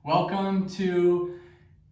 Welcome to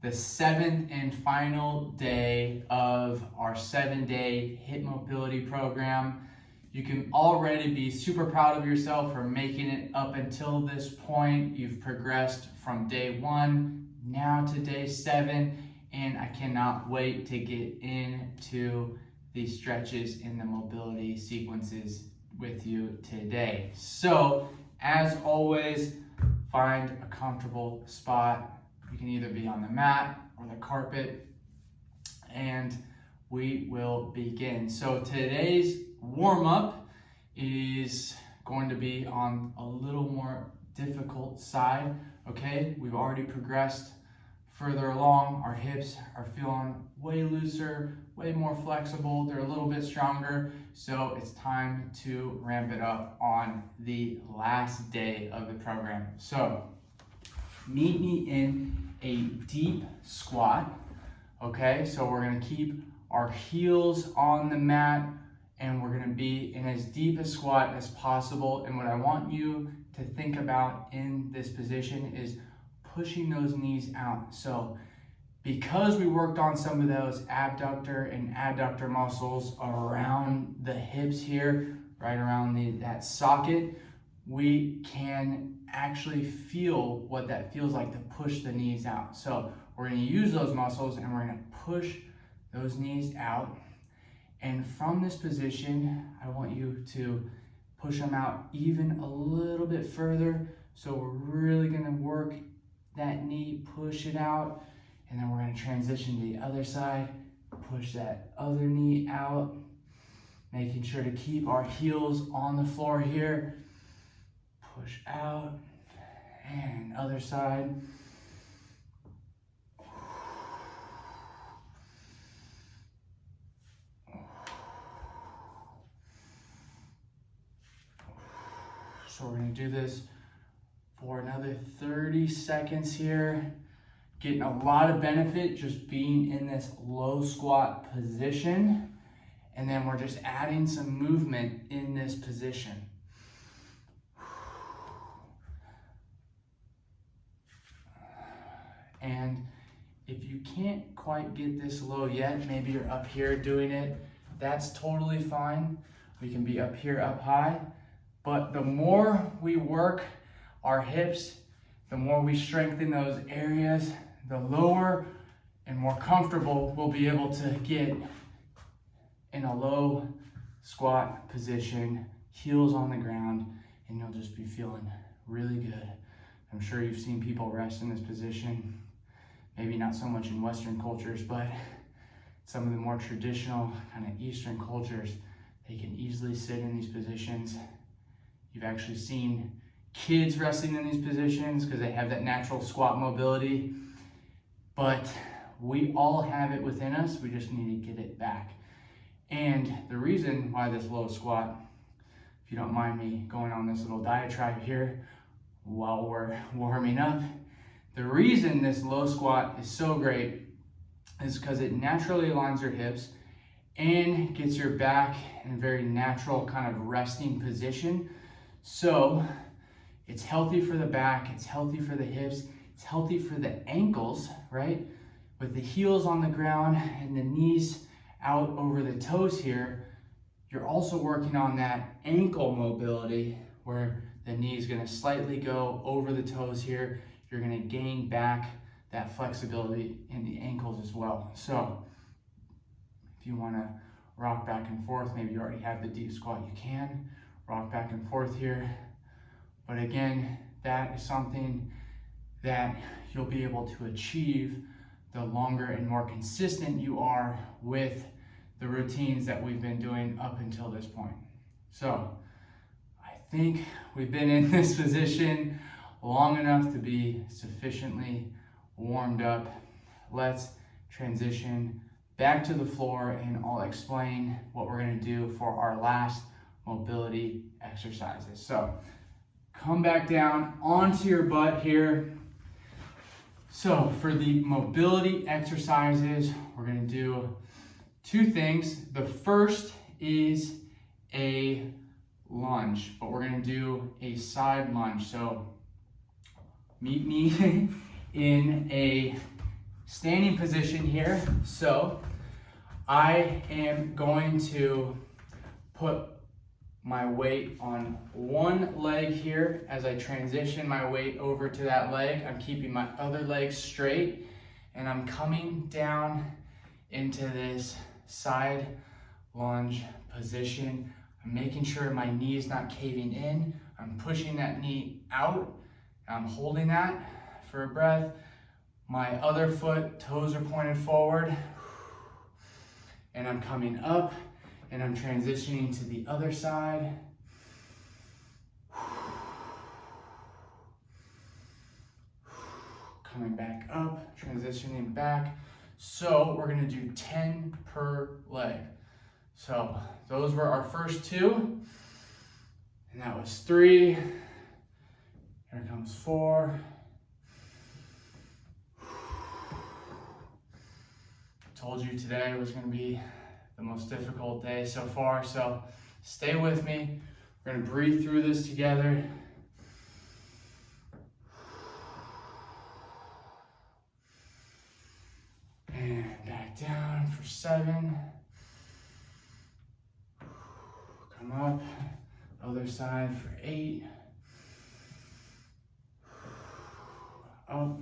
the 7th and final day of our 7-day hip mobility program. You can already be super proud of yourself for making it up until this point. You've progressed from day 1 now to day 7, and I cannot wait to get into the stretches and the mobility sequences with you today. So, as always, find a comfortable spot. You can either be on the mat or the carpet, and we will begin. So today's warm-up is going to be on a little more difficult side, okay? We've already progressed further along. Our hips are feeling way looser, way more flexible. They're a little bit stronger. So it's time to ramp it up on the last day of the program. So meet me in a deep squat. Okay, so we're gonna keep our heels on the mat and we're gonna be in as deep a squat as possible. And what I want you to think about in this position is pushing those knees out. So because we worked on some of those abductor and adductor muscles around the hips here, right around that socket, we can actually feel what that feels like to push the knees out. So we're going to use those muscles and we're going to push those knees out. And from this position, I want you to push them out even a little bit further. So we're really going to work that knee, push it out, and then we're going to transition to the other side, push that other knee out, making sure to keep our heels on the floor here, push out, and other side. So we're going to do this for another 30 seconds here. Getting a lot of benefit just being in this low squat position. And then we're just adding some movement in this position. And if you can't quite get this low yet, maybe you're up here doing it, that's totally fine. We can be up here, up high. But the more we work our hips, the more we strengthen those areas, the lower and more comfortable we'll be able to get in a low squat position, heels on the ground, and you'll just be feeling really good. I'm sure you've seen people rest in this position, maybe not so much in Western cultures, but some of the more traditional kind of Eastern cultures, they can easily sit in these positions. You've actually seen kids resting in these positions because they have that natural squat mobility. But we all have it within us. We just need to get it back. And the reason why this low squat, if you don't mind me going on this little diatribe here while we're warming up, the reason this low squat is so great is because it naturally aligns your hips and gets your back in a very natural kind of resting position. So it's healthy for the back, it's healthy for the hips, it's healthy for the ankles, right? With the heels on the ground and the knees out over the toes here, you're also working on that ankle mobility where the knee is going to slightly go over the toes here. You're going to gain back that flexibility in the ankles as well. So if you want to rock back and forth, maybe you already have the deep squat, you can rock back and forth here. But again, that is something that you'll be able to achieve the longer and more consistent you are with the routines that we've been doing up until this point. So I think we've been in this position long enough to be sufficiently warmed up. Let's transition back to the floor and I'll explain what we're going to do for our last mobility exercises. So come back down onto your butt here. So for the mobility exercises, we're going to do two things. The first is a lunge, but we're going to do a side lunge. So meet me in a standing position here. So I am going to put my weight on one leg here. As I transition my weight over to that leg, I'm keeping my other leg straight, and I'm coming down into this side lunge position. I'm making sure my knee is not caving in. I'm pushing that knee out. I'm holding that for a breath. My other foot, toes are pointed forward. And I'm coming up, and I'm transitioning to the other side. Coming back up, transitioning back. So we're gonna do 10 per leg. So those were our first two, and that was 3. Here comes 4. Told you today was gonna be the most difficult day so far, so stay with me. We're gonna breathe through this together. And back down for 7. Come up, other side for 8. Up.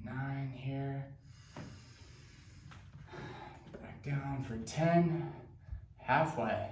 9 here. Back down for 10. Halfway.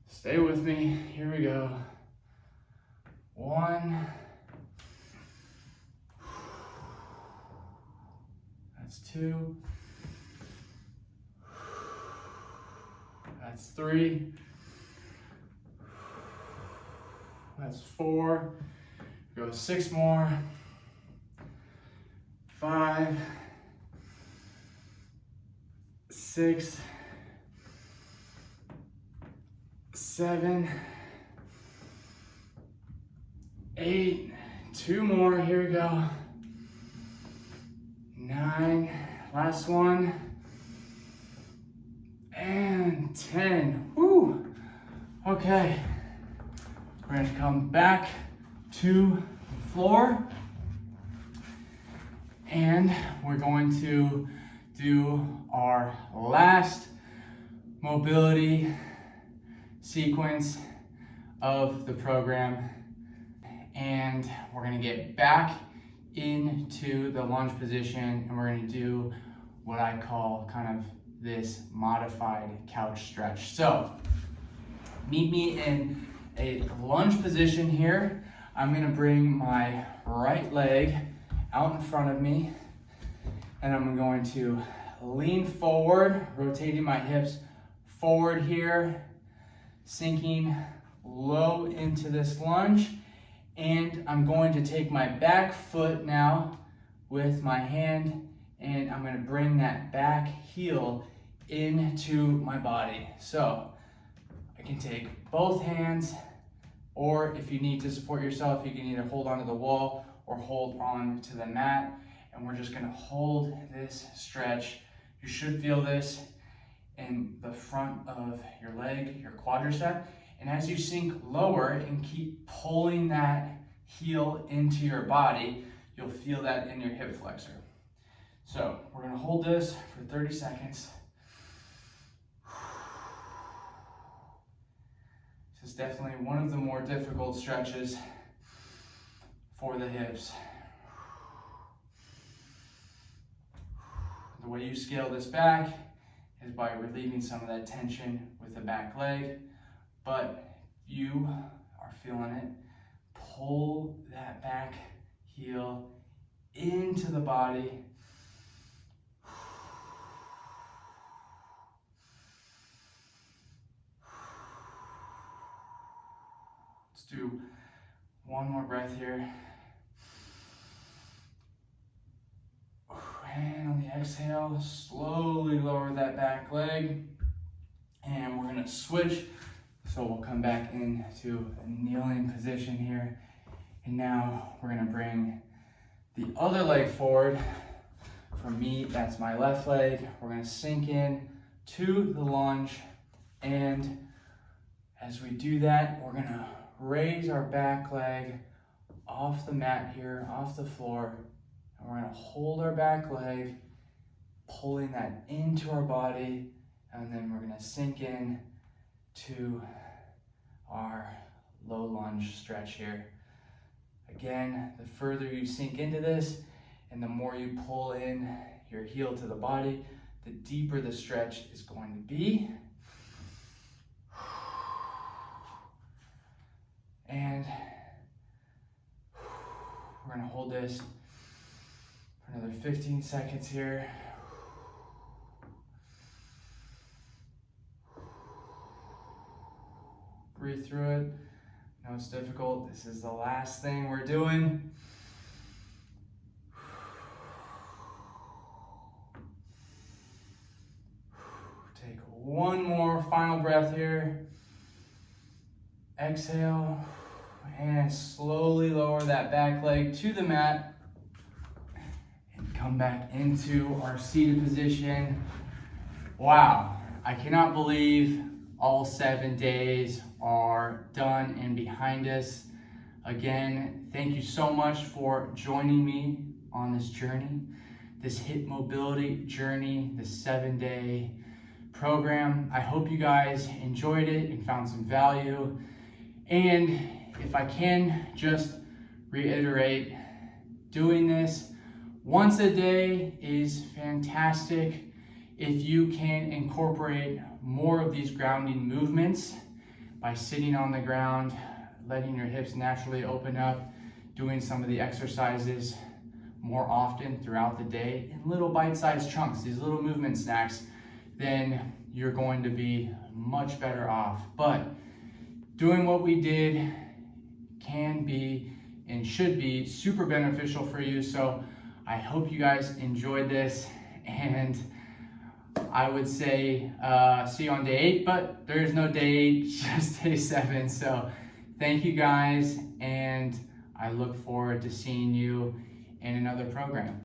Stay with me. Here we go. 1. That's 2. That's 3. That's 4. Go 6 more. 5, 6, 7, 8. 2 more. Here we go. 9. Last one. And 10. Woo! Okay. We're going to come back to the floor. And we're going to do our last mobility sequence of the program. And we're gonna get back into the lunge position, and we're gonna do what I call kind of this modified couch stretch. So meet me in a lunge position here. I'm gonna bring my right leg out in front of me, and I'm going to lean forward, rotating my hips forward here, sinking low into this lunge, and I'm going to take my back foot now with my hand, and I'm going to bring that back heel into my body. So I can take both hands, or if you need to support yourself, you can either hold onto the wall or hold on to the mat, and we're just gonna hold this stretch. You should feel this in the front of your leg, your quadricep, and as you sink lower and keep pulling that heel into your body, you'll feel that in your hip flexor. So we're gonna hold this for 30 seconds. This is definitely one of the more difficult stretches for the hips. The way you scale this back is by relieving some of that tension with the back leg, but if you are feeling it, pull that back heel into the body. Let's do one more breath here. And on the exhale, slowly lower that back leg. And we're gonna switch. So we'll come back into a kneeling position here. And now we're gonna bring the other leg forward. For me, that's my left leg. We're gonna sink in to the lunge. And as we do that, we're gonna raise our back leg off the mat here, off the floor, and we're gonna hold our back leg, pulling that into our body, and then we're gonna sink in to our low lunge stretch here. Again, the further you sink into this and the more you pull in your heel to the body, the deeper the stretch is going to be. And we're gonna hold this for another 15 seconds here. Breathe through it. No, it's difficult. This is the last thing we're doing. Take one more final breath here. Exhale, and slowly lower that back leg to the mat and come back into our seated position. Wow, I cannot believe all 7 days are done and behind us. Again, thank you so much for joining me on this journey, this hip mobility journey, this 7-day program. I hope you guys enjoyed it and found some value. And if I can just reiterate, doing this once a day is fantastic. If you can incorporate more of these grounding movements by sitting on the ground, letting your hips naturally open up, doing some of the exercises more often throughout the day in little bite-sized chunks, these little movement snacks, then you're going to be much better off. But doing what we did can be and should be super beneficial for you. So I hope you guys enjoyed this, and I would say see you on day 8, but there is no day 8, just day 7. So thank you guys, and I look forward to seeing you in another program.